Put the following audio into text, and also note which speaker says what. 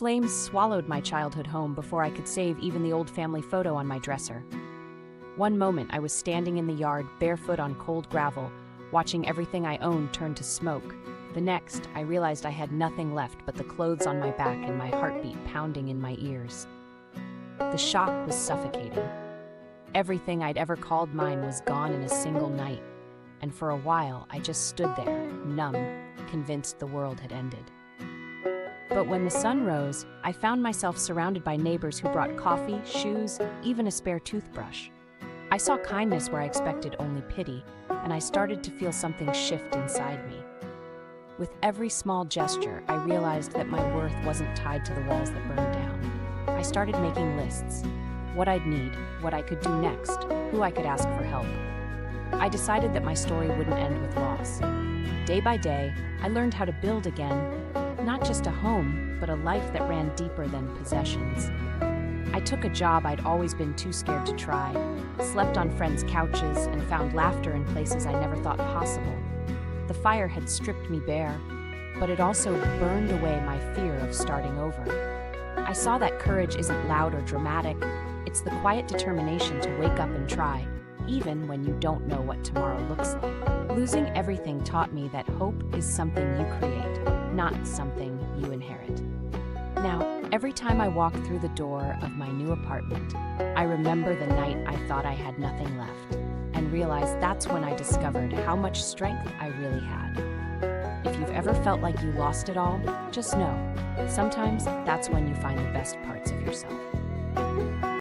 Speaker 1: Flames swallowed my childhood home before I could save even the old family photo on my dresser. One moment I was standing in the yard, barefoot on cold gravel, watching everything I owned turn to smoke. The next, I realized I had nothing left but the clothes on my back and my heartbeat pounding in my ears. The shock was suffocating. Everything I'd ever called mine was gone in a single night, and for a while I just stood there, numb, convinced the world had ended. But when the sun rose, I found myself surrounded by neighbors who brought coffee, shoes, even a spare toothbrush. I saw kindness where I expected only pity, and I started to feel something shift inside me. With every small gesture, I realized that my worth wasn't tied to the walls that burned down. I started making lists. What I'd need, what I could do next, who I could ask for help. I decided that my story wouldn't end with loss. Day by day, I learned how to build again, not just a home, but a life that ran deeper than possessions. I took a job I'd always been too scared to try, slept on friends' couches, and found laughter in places I never thought possible. The fire had stripped me bare, but it also burned away my fear of starting over. I saw that courage isn't loud or dramatic. It's the quiet determination to wake up and try, even when you don't know what tomorrow looks like. Losing everything taught me that hope is something you create, not something you inherit. Now, every time I walk through the door of my new apartment, I remember the night I thought I had nothing left, and realize that's when I discovered how much strength I really had. If you've ever felt like you lost it all, just know, sometimes that's when you find the best parts of yourself.